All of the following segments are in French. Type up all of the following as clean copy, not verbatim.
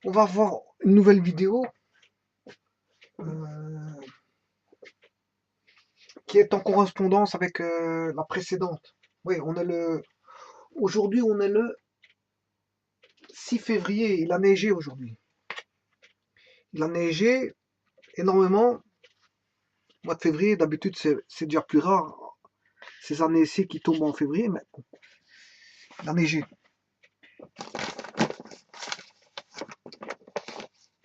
On va voir une nouvelle vidéo euh, qui est en correspondance avec la précédente. Oui, on est le. Aujourd'hui, on est le 6 février. Il a neigé aujourd'hui. Il a neigé énormément. Au mois de février, d'habitude, c'est déjà plus rare. Ces années-ci qui tombent en février, mais bon, il a neigé.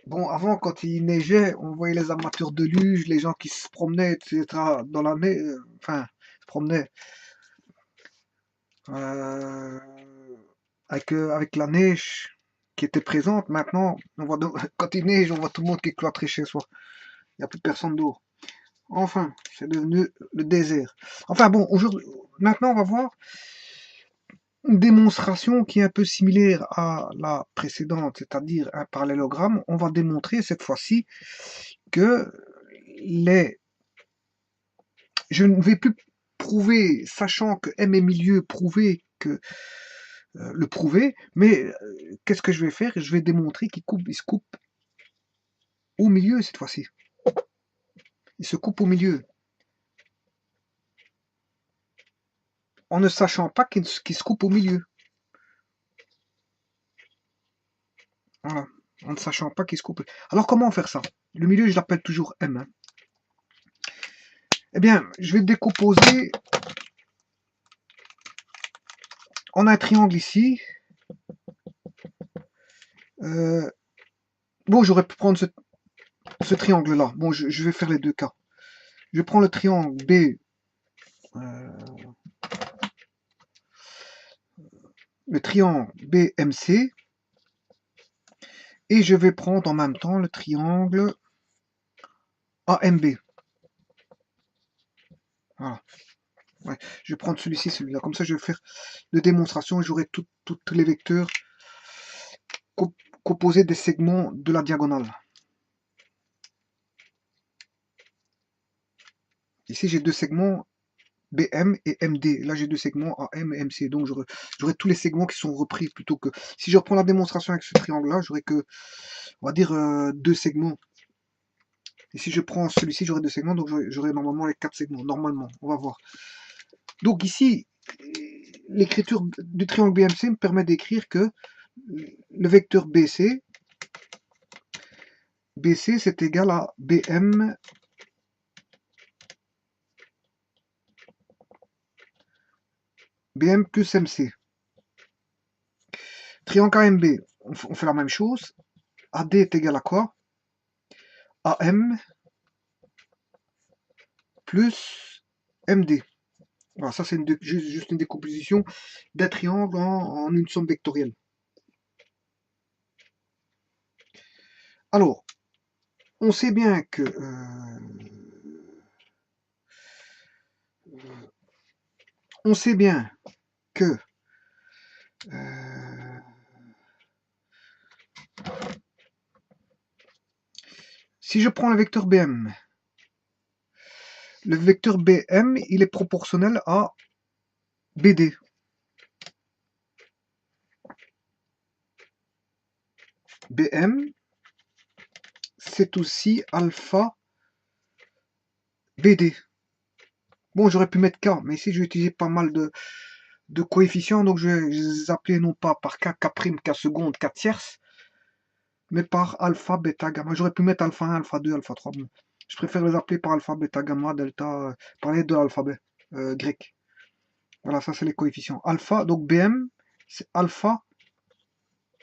Bon, avant, quand il neigeait, on voyait les amateurs de luge, les gens qui se promenaient, etc., dans la neige, enfin, se promenaient euh, avec la neige qui était présente. Maintenant, quand il neige, on voit tout le monde qui est cloîtré chez soi. Il n'y a plus personne dehors. Enfin, c'est devenu le désert. Enfin bon, aujourd'hui, maintenant, on va voir une démonstration qui est un peu similaire à la précédente, c'est-à-dire un parallélogramme. On va démontrer cette fois-ci que les je ne vais plus prouver, sachant que M est milieu, prouver que le prouver, mais qu'est-ce que je vais faire? Je vais démontrer il se coupe au milieu cette fois-ci. Il se coupe au milieu, en ne sachant pas qu'il se coupe au milieu. Voilà, en ne sachant pas qu'il se coupe. Alors comment faire ça? Le milieu, je l'appelle toujours M. Hein. Eh bien, je vais décomposer en un triangle ici. Euh, bon, j'aurais pu prendre ce triangle-là. Bon, je vais faire les deux cas. Je prends le triangle B, euh, le triangle BMC, et je vais prendre en même temps le triangle AMB. Voilà. Ouais. Je vais prendre celui-ci, celui-là. Comme ça, je vais faire de démonstration et j'aurai tous les vecteurs composés des segments de la diagonale. Ici, j'ai deux segments BM et MD. Là, j'ai deux segments AM et MC. Donc, j'aurai tous les segments qui sont repris plutôt que... Si je reprends la démonstration avec ce triangle-là, j'aurai que, on va dire, deux segments. Et si je prends celui-ci, j'aurai deux segments. Donc, j'aurai normalement les quatre segments. Normalement, on va voir. Donc, ici, l'écriture du triangle BMC me permet d'écrire que le vecteur BC, c'est égal à BM plus MC. Triangle AMB, on fait la même chose. AD est égal à quoi? AM plus MD. Voilà, ça c'est juste une décomposition d'un triangle en une somme vectorielle. Alors, on sait bien que on sait bien que si je prends le vecteur BM, il est proportionnel à BD. BM, c'est aussi alpha BD. Bon, j'aurais pu mettre K, mais ici je vais utiliser pas mal de coefficients, donc je vais les appeler non pas par K, K', K seconde, K tierce, mais par alpha, bêta, gamma. J'aurais pu mettre alpha 1, alpha 2, alpha 3. Bon. Je préfère les appeler par alpha, bêta, gamma, delta, par les deux alphabets grecs. Voilà, ça c'est les coefficients. Alpha, donc BM, c'est alpha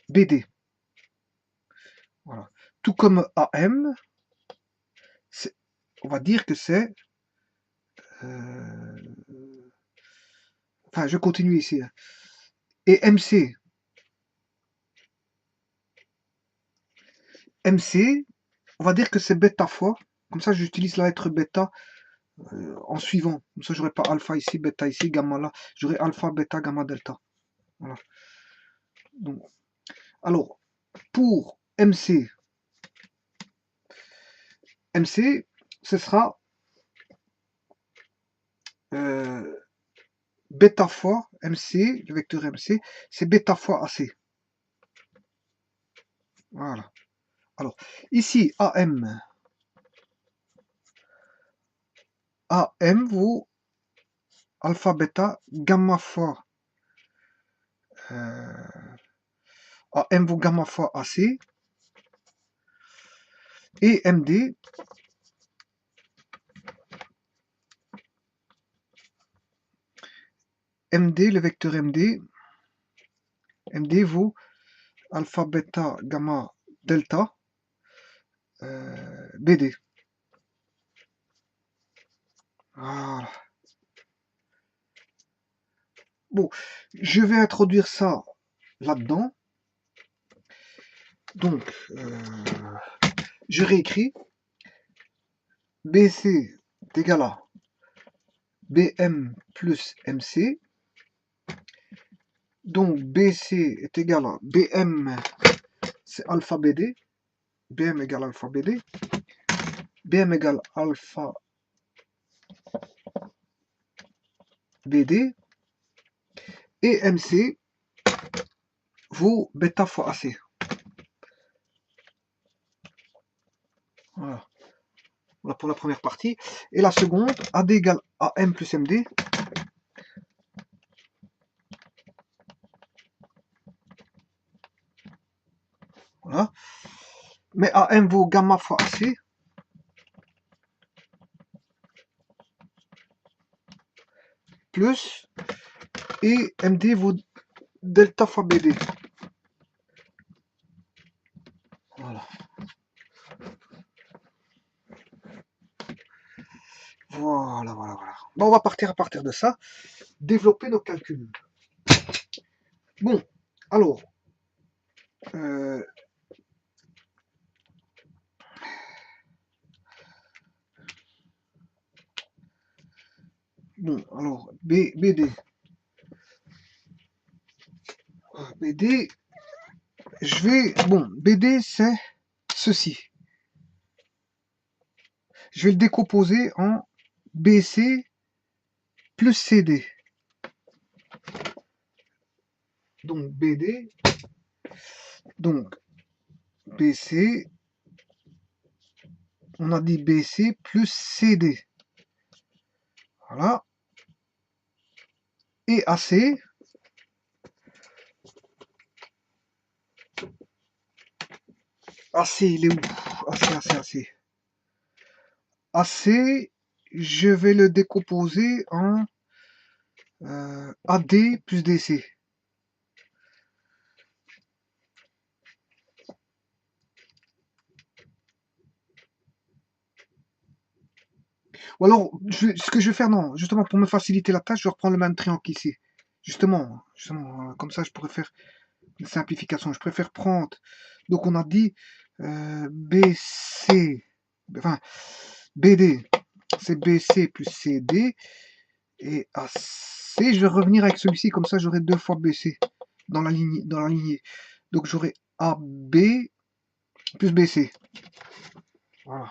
BD. Voilà. Tout comme AM, on va dire que c'est... enfin, je continue ici. Et MC, on va dire que c'est bêta fois. Comme ça, j'utilise la lettre bêta en suivant. Comme ça, j'aurai pas alpha ici, bêta ici, gamma là. J'aurai alpha, bêta, gamma, delta. Voilà. Donc, alors, pour MC, ce sera bêta fois MC, le vecteur MC, c'est bêta fois AC. Voilà. Alors, ici, AM. AM vaut alpha, bêta, gamma fois. AM vaut gamma fois AC. Et MD. MD, le vecteur MD. MD vaut alpha, bêta, gamma, delta. BD. Voilà. Bon, je vais introduire ça là-dedans. Donc, je réécris. BC est égal à BM plus MC. Donc, BC est égal à BM, c'est alpha BD. BM égale alpha BD. BM égale alpha BD. Et MC vaut bêta fois AC. Voilà. Voilà pour la première partie. Et la seconde, AD égale AM plus MD. Voilà. Mais AM vaut gamma fois AC. Plus. Et MD vaut delta fois BD. Voilà. Voilà, voilà, voilà. Bon, on va partir à partir de ça. Développer nos calculs. Bon, alors. Bon, alors, BD. BD, je vais... Bon, BD, c'est ceci. Je vais le décomposer en BC plus CD. Donc, BD. Donc, BC. On a dit BC plus CD. Voilà. Et AC. AC, il est où? AC. AC, je vais le décomposer en AD plus DC. Ou alors, ce que je vais faire, non, justement, pour me faciliter la tâche, je vais reprendre le même triangle qu'ici. Justement, comme ça, je pourrais faire une simplification. Je préfère prendre, donc on a dit BC, enfin, BD, c'est BC plus CD, et AC, je vais revenir avec celui-ci, comme ça j'aurai 2 fois BC dans la lignée. Donc j'aurai AB plus BC. Voilà.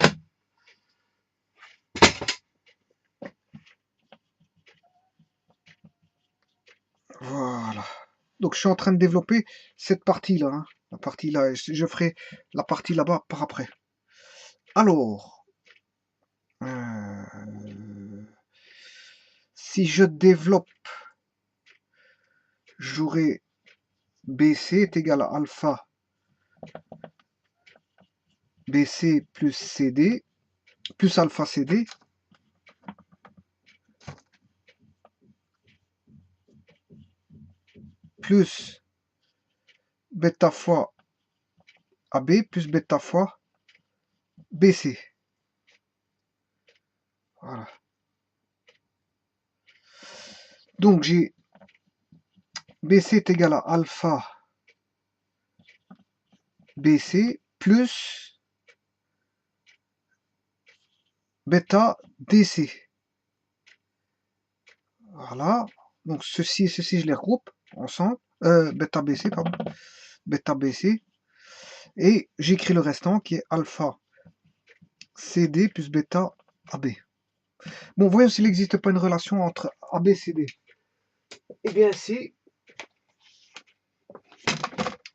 Voilà. Donc je suis en train de développer cette partie-là. Hein. La partie là, je ferai la partie là-bas par après. Alors, si je développe, j'aurai BC est égal à alpha BC plus CD plus alpha CD plus bêta fois AB plus bêta fois BC. Voilà. Donc j'ai BC est égal à alpha BC plus bêta DC. Voilà. Donc ceci et ceci, je les regroupe ensemble. Bêta BC, pardon. Bêta BC. Et j'écris le restant qui est alpha CD plus bêta AB. Bon, voyons s'il n'existe pas une relation entre AB et CD. Eh bien, si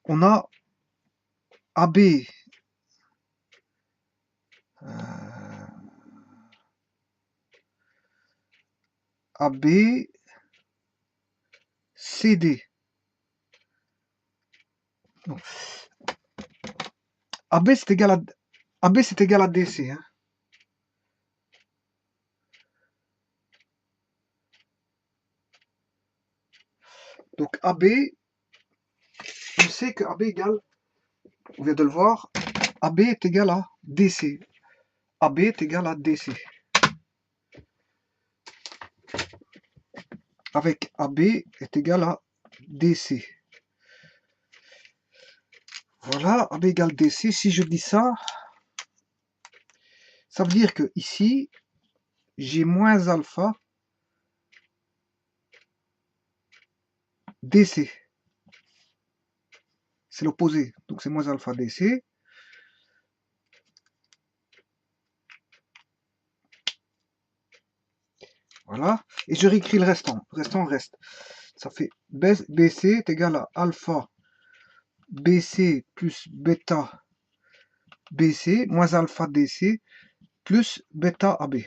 on a AB, AB, CD. Non. AB c'est égal à AB c'est égal à DC. Hein. Donc AB, on sait que AB égale, on vient de le voir, AB est égal à DC. AB est égal à DC. Avec AB est égal à DC. Voilà, AB égale DC. Si je dis ça, ça veut dire que ici, j'ai moins alpha DC. C'est l'opposé. Donc c'est moins alpha DC. Voilà. Et je réécris le restant. Le restant reste. Ça fait BC est égal à alpha BC plus bêta BC moins alpha DC plus bêta AB.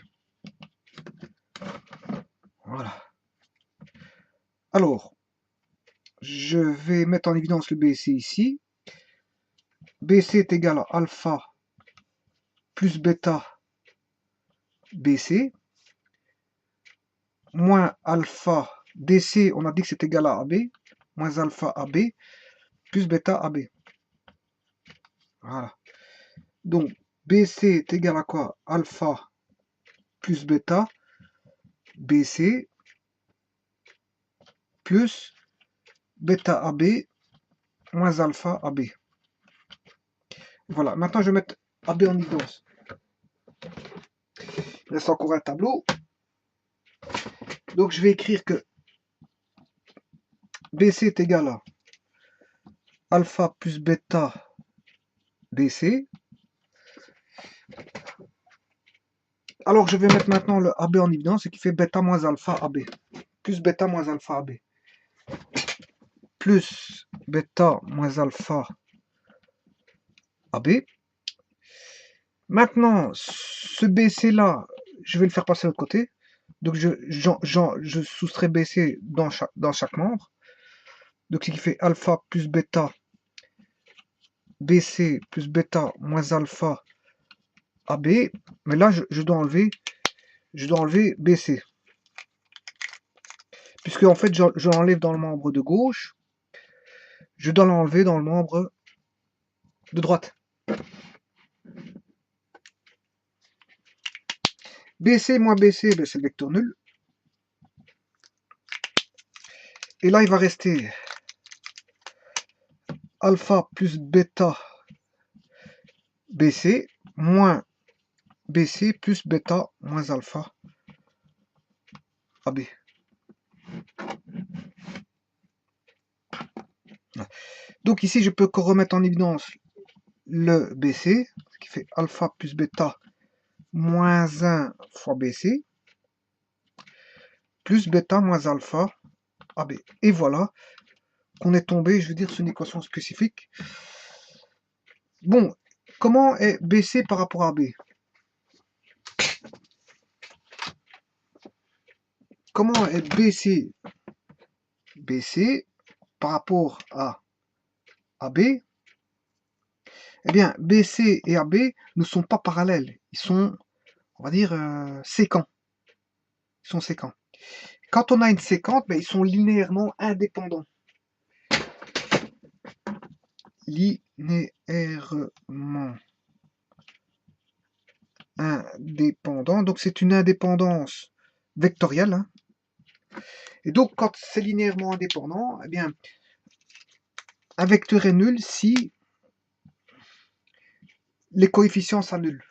Voilà. Alors, je vais mettre en évidence le BC ici. BC est égal à alpha plus bêta BC moins alpha DC, on a dit que c'est égal à AB, moins alpha AB plus bêta AB. Voilà. Donc, BC est égal à quoi? Alpha plus bêta BC plus bêta AB moins alpha AB. Voilà, maintenant je vais mettre AB en évidence. Il reste encore un tableau. Donc je vais écrire que BC est égal à alpha plus bêta BC. Alors je vais mettre maintenant le AB en évidence, ce qui fait bêta moins alpha AB. Plus bêta moins alpha AB. Plus bêta moins alpha AB. Maintenant, ce BC là, je vais le faire passer de l'autre côté. Donc je soustrais BC dans chaque membre. Donc ce qui fait alpha plus bêta BC plus bêta moins alpha AB. Mais là, je dois enlever BC. Puisque en fait, je l'enlève dans le membre de gauche. Je dois l'enlever dans le membre de droite. BC moins BC, ben c'est le vecteur nul. Et là, il va rester alpha plus bêta BC moins BC plus bêta moins alpha AB. Donc ici, je peux remettre en évidence le BC, ce qui fait alpha plus bêta moins 1 fois BC, plus bêta moins alpha AB. Et voilà qu'on est tombé, je veux dire, sur une équation spécifique. Bon, comment est BC par rapport à AB? Comment est BC par rapport à AB? Eh bien, BC et AB ne sont pas parallèles. Ils sont, on va dire, séquents. Ils sont séquents. Quand on a une séquente, ben, ils sont linéairement indépendants. Linéairement indépendants. Donc, c'est une indépendance vectorielle. Hein. Et donc, quand c'est linéairement indépendant, eh bien, un vecteur est nul si les coefficients s'annulent.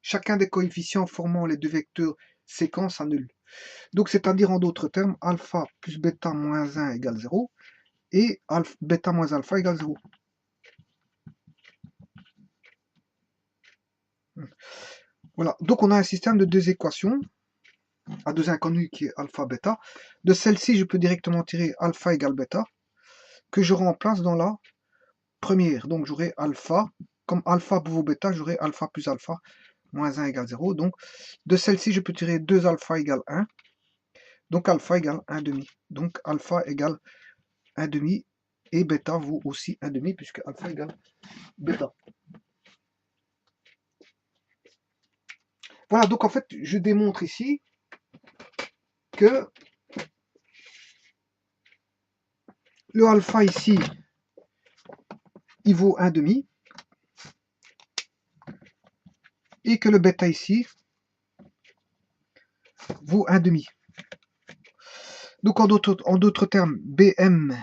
Chacun des coefficients formant les deux vecteurs séquents s'annule. Donc, c'est-à-dire en d'autres termes, alpha plus bêta moins 1 égale 0 et bêta moins alpha égale 0. Voilà, donc on a un système de deux équations à deux inconnus qui est alpha, bêta. De celle-ci, je peux directement tirer alpha égale bêta, que je remplace dans la première. Donc j'aurai alpha, comme alpha pour bêta, j'aurai alpha plus alpha, moins 1 égale 0. Donc de celle-ci, je peux tirer 2 alpha égale 1. Donc alpha égale 1 demi. Donc alpha égale 1 demi. Et bêta vaut aussi 1 demi, puisque alpha égale bêta. Voilà, donc en fait, je démontre ici que le alpha ici, il vaut 1 demi. Et que le bêta ici vaut 1 demi. Donc en d'autres termes, BM,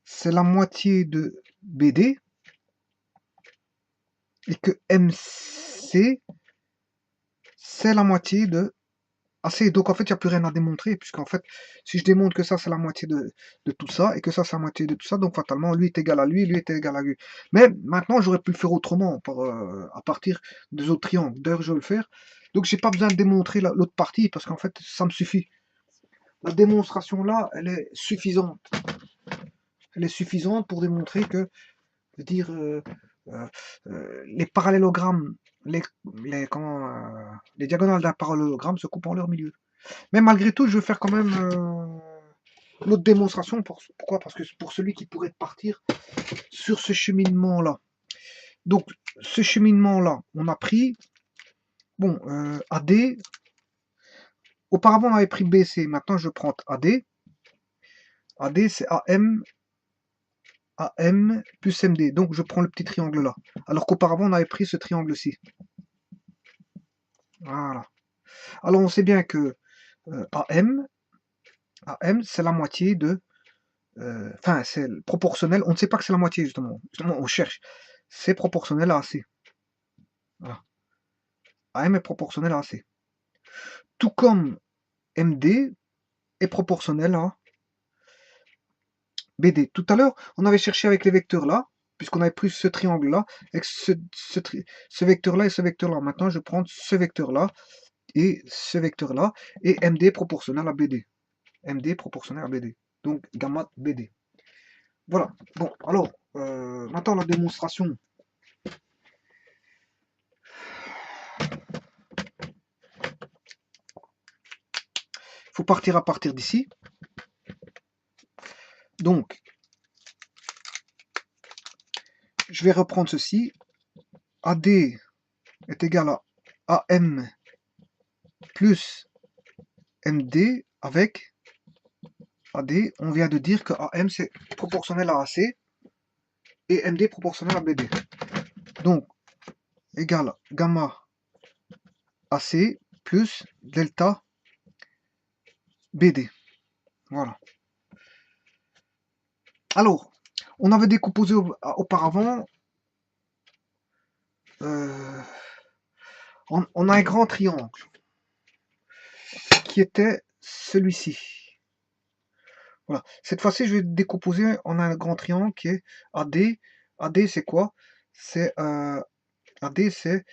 c'est la moitié de BD. Et que MC, c'est la moitié de AC. Donc en fait, il n'y a plus rien à démontrer, puisqu'en fait, si je démontre que ça, c'est la moitié de tout ça, et que ça, c'est la moitié de tout ça, donc fatalement, lui est égal à lui est égal à lui. Mais maintenant, j'aurais pu le faire autrement, à partir des autres triangles. D'ailleurs, je vais le faire. Donc j'ai pas besoin de démontrer l'autre partie, parce qu'en fait, ça me suffit. La démonstration là, elle est suffisante. Elle est suffisante pour démontrer que, je veux dire, les parallélogrammes, les diagonales d'un parallélogramme se coupent en leur milieu. Mais malgré tout, je vais faire quand même l'autre démonstration. Pourquoi? Parce que pour celui qui pourrait partir sur ce cheminement-là. Donc, ce cheminement-là, on a pris, bon, AD. Auparavant, on avait pris BC. Maintenant, je prends AD. AD, c'est AM plus MD. Donc, je prends le petit triangle là. Alors qu'auparavant, on avait pris ce triangle-ci. Voilà. Alors, on sait bien que AM, c'est la moitié de... Enfin, c'est proportionnel. On ne sait pas que c'est la moitié, justement. Justement, on cherche. C'est proportionnel à AC. Voilà. AM est proportionnel à AC. Tout comme MD est proportionnel à BD. Tout à l'heure, on avait cherché avec les vecteurs là, puisqu'on avait pris ce triangle-là, avec ce vecteur-là et ce vecteur-là. Maintenant, je prends ce vecteur-là et ce vecteur-là, et MD proportionnel à BD. MD proportionnel à BD. Donc, gamma BD. Voilà. Bon, alors, maintenant la démonstration. Il faut partir à partir d'ici. Donc, je vais reprendre ceci. AD est égal à AM plus MD avec AD. On vient de dire que AM c'est proportionnel à AC et MD proportionnel à BD. Donc, égal gamma AC plus delta BD. Voilà. Alors, on avait décomposé auparavant. On a un grand triangle qui était celui-ci. Voilà. Cette fois-ci, je vais décomposer en un grand triangle qui est AD. AD, c'est quoi? C'est AD, c'est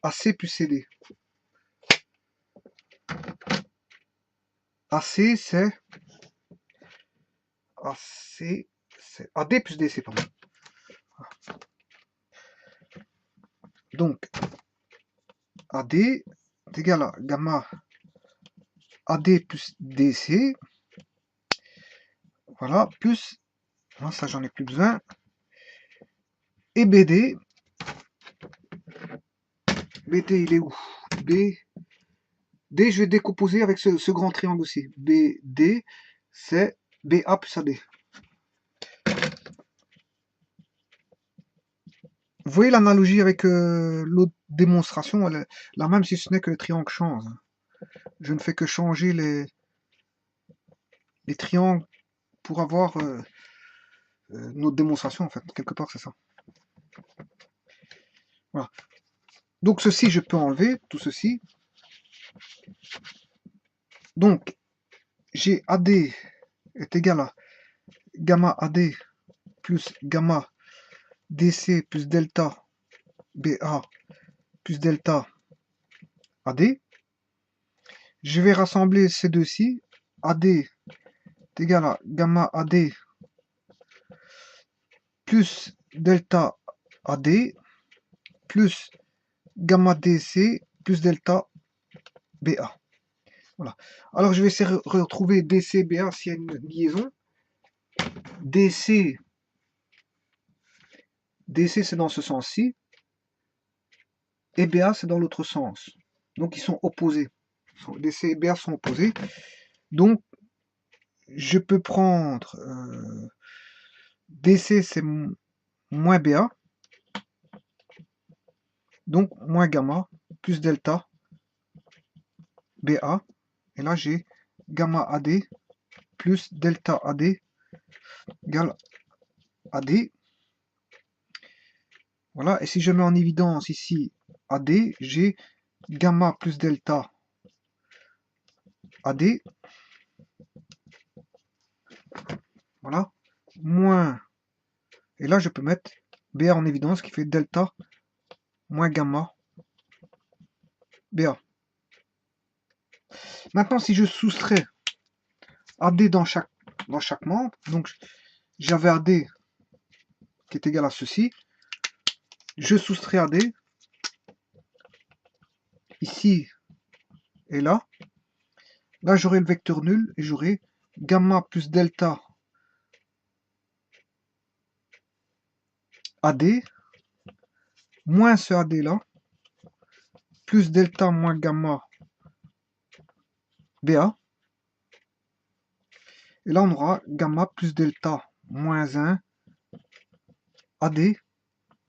AC plus CD. AC, c'est AD plus DC, pardon. Donc, AD est égal à gamma AD plus DC. Voilà, plus, non, ça j'en ai plus besoin. Et BD. BD, il est où? B. D, je vais décomposer avec ce grand triangle aussi. BD, c'est BA plus AD. Vous voyez l'analogie avec l'autre démonstration, elle est la même si ce n'est que le triangle change. Je ne fais que changer les triangles pour avoir notre démonstration en fait. Quelque part c'est ça. Voilà. Donc ceci je peux enlever, tout ceci. Donc j'ai AD est égal à gamma AD plus gamma DC plus delta BA plus delta AD. Je vais rassembler ces deux-ci. AD est égal à gamma AD plus delta AD plus gamma DC plus delta BA. Voilà. Alors je vais essayer de retrouver DC, BA s'il y a une liaison. DC c'est dans ce sens-ci, et BA c'est dans l'autre sens. Donc ils sont opposés. DC et BA sont opposés. Donc je peux prendre DC c'est moins BA, donc moins gamma plus delta BA, et là j'ai gamma AD plus delta AD égale AD. Voilà, et si je mets en évidence ici AD, j'ai gamma plus delta AD, voilà, moins, et là je peux mettre BA en évidence qui fait delta moins gamma BA. Maintenant, si je soustrais AD dans chaque membre, donc j'avais AD qui est égal à ceci, je soustrais AD ici et là, j'aurai le vecteur nul et j'aurai gamma plus delta AD moins ce AD là plus delta moins gamma BA, et là on aura gamma plus delta moins 1 AD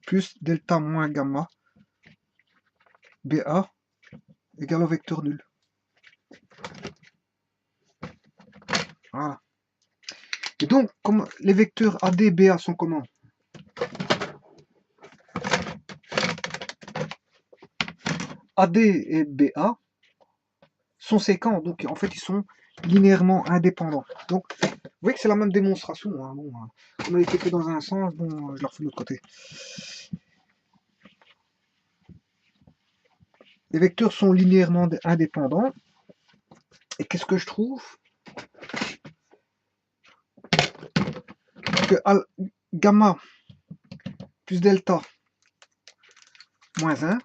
plus delta moins gamma BA égale au vecteur nul. Voilà. Et donc, comme les vecteurs AD et BA sont comment? AD et BA sont séquents, donc en fait ils sont linéairement indépendants. Donc, vous voyez que c'est la même démonstration. Hein. Bon, on a été fait dans un sens, bon, je la refais de l'autre côté. Les vecteurs sont linéairement indépendants. Et qu'est-ce que je trouve? Que gamma plus delta moins 1,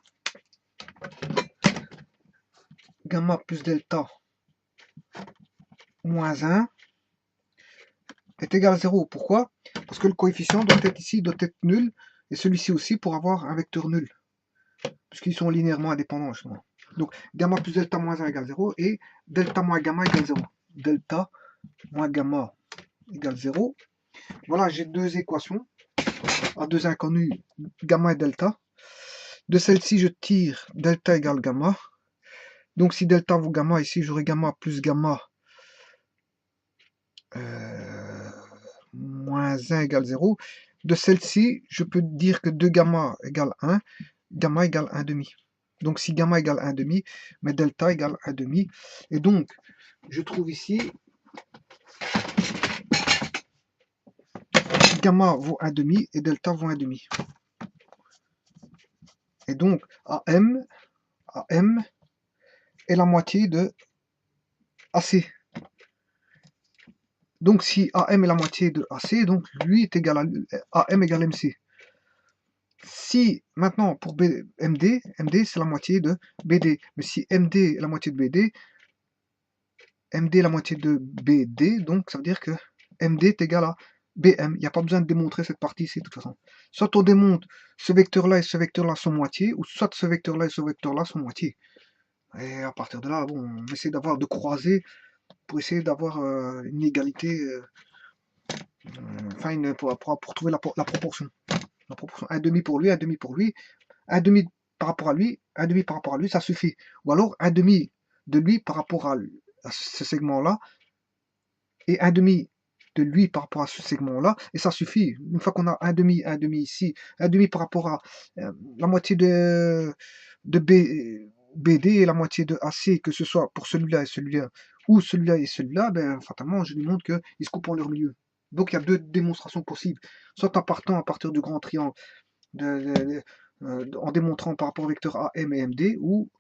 gamma plus delta moins 1 est égal à 0. Pourquoi? Parce que le coefficient doit être ici, doit être nul, et celui-ci aussi pour avoir un vecteur nul, puisqu'ils sont linéairement indépendants justement. Donc gamma plus delta moins 1 égale 0, et delta moins gamma égale 0. Delta moins gamma égale 0. Voilà, j'ai deux équations à deux inconnus, gamma et delta. De celle-ci, je tire delta égale gamma. Donc si delta vaut gamma, ici j'aurai gamma plus gamma moins 1 égale 0. De celle-ci, je peux dire que 2 gamma égale 1, gamma égale 1 demi. Donc si gamma égale 1 demi, mais delta égale 1 demi. Et donc, je trouve ici gamma vaut 1 demi et delta vaut 1 demi. Et donc, AM est la moitié de AC. Donc si AM est la moitié de AC, donc lui est égal à AM égale MC. Si maintenant pour MD c'est la moitié de BD, mais si MD est la moitié de BD, MD est la moitié de BD, donc ça veut dire que MD est égal à BM. Il n'y a pas besoin de démontrer cette partie ici de toute façon. Soit on démontre ce vecteur-là et ce vecteur-là sont moitié, ou soit ce vecteur-là et ce vecteur-là sont moitié. Et à partir de là, bon, on essaie de croiser pour essayer d'avoir une égalité, enfin pour trouver la proportion. La proportion 1 demi pour lui, 1 demi pour lui, 1 demi par rapport à lui, 1 demi par rapport à lui, ça suffit. Ou alors 1 demi de lui par rapport à ce segment-là, et 1 demi de lui par rapport à ce segment-là, et ça suffit. Une fois qu'on a 1 demi ici, 1 demi par rapport à la moitié de BD et la moitié de AC, que ce soit pour celui-là et celui-là, ou celui-là et celui-là, ben, fatalement, je lui montre qu'ils se coupent en leur milieu. Donc il y a deux démonstrations possibles. Soit en partant à partir du grand triangle, en démontrant par rapport au vecteur AM et MD, ou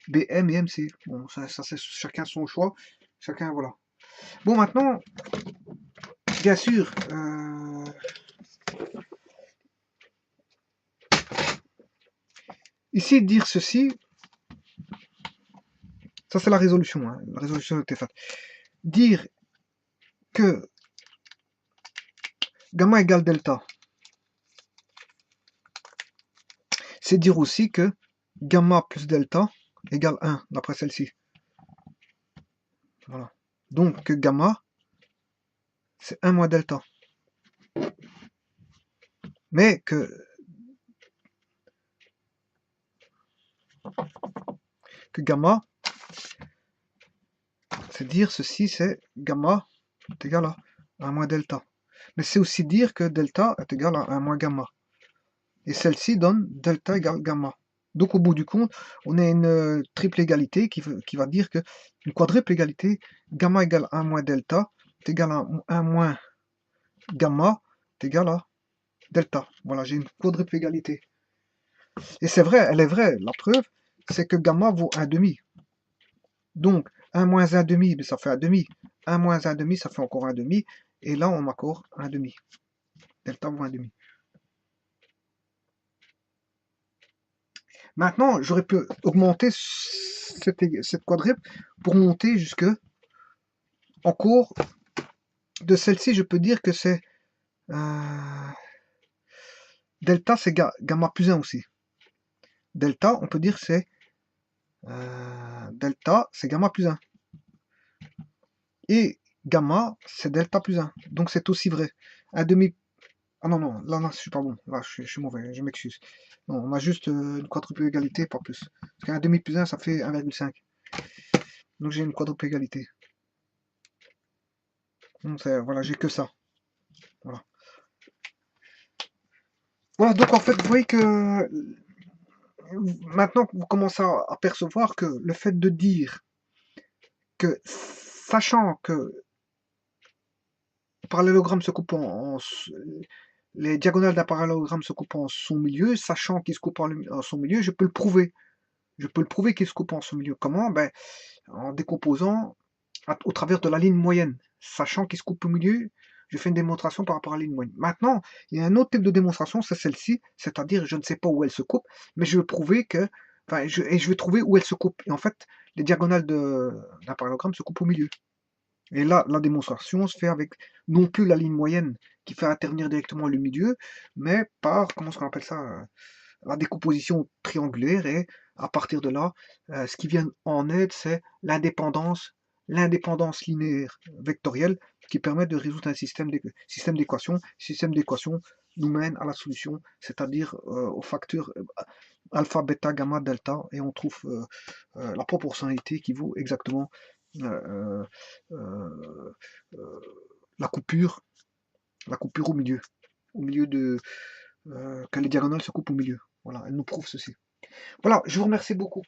BM et MC. Bon, ça c'est chacun son choix. Chacun, voilà. Bon, maintenant, bien sûr, Ici, dire ceci, ça c'est la résolution, hein, la résolution était faite. Dire que gamma égale delta, c'est dire aussi que gamma plus delta égale 1, d'après celle-ci. Voilà. Donc que gamma, c'est 1 moins delta. Mais que gamma, c'est dire ceci, c'est gamma est égal à 1 moins delta. Mais c'est aussi dire que delta est égal à 1 moins gamma. Et celle-ci donne delta égale gamma. Donc au bout du compte, on a une triple égalité qui va dire que une quadruple égalité, gamma égale 1 moins delta, est égal à 1 moins gamma, est égal à delta. Voilà, j'ai une quadruple égalité. Et c'est vrai, elle est vraie. La preuve, c'est que gamma vaut 1 demi. Donc 1 moins 1 demi, ça fait 1 demi. 1 moins 1 demi, ça fait encore 1 demi. Et là, on m'accorde 1 demi. Delta vaut 1 demi. Maintenant, j'aurais pu augmenter cette quadruple pour monter jusque encore de celle-ci. Je peux dire que c'est delta, c'est gamma plus 1 aussi. Delta, on peut dire que c'est delta, c'est gamma plus 1. Et gamma, c'est delta plus 1. Donc c'est aussi vrai. Un demi. Ah non, non, là, je suis pas bon. Là, je suis mauvais, je m'excuse. Non, on a juste une quadruple égalité, pas plus. Parce qu'un demi plus 1, ça fait 1,5. Donc j'ai une quadruple égalité. Donc, voilà, j'ai que ça. Voilà. Voilà, donc en fait, vous voyez que maintenant vous commencez à percevoir que le fait de dire que, sachant que le parallélogramme se coupe les diagonales d'un parallélogramme se coupent en son milieu, sachant qu'il se coupe en son milieu, je peux le prouver. Je peux le prouver qu'il se coupe en son milieu. Comment? Ben, en décomposant au travers de la ligne moyenne. Sachant qu'il se coupe au milieu, je fais une démonstration par rapport à la ligne moyenne. Maintenant, il y a un autre type de démonstration, c'est celle-ci, c'est-à-dire je ne sais pas où elle se coupe, mais je veux prouver que, enfin, je vais trouver où elle se coupe. Et en fait, les diagonales d'un parallélogramme se coupent au milieu. Et là, la démonstration se fait avec non plus la ligne moyenne qui fait intervenir directement le milieu, mais par, comment on appelle ça, la décomposition triangulaire. Et à partir de là, ce qui vient en aide, c'est l'indépendance linéaire vectorielle qui permet de résoudre un système d'équations. Système d'équations nous mène à la solution, c'est-à-dire au facteur alpha, bêta, gamma, delta, et on trouve la proportionnalité qui vaut exactement euh, euh, euh, la coupure au milieu de que les diagonales se coupent au milieu. Voilà, elle nous prouve ceci. Voilà, je vous remercie beaucoup.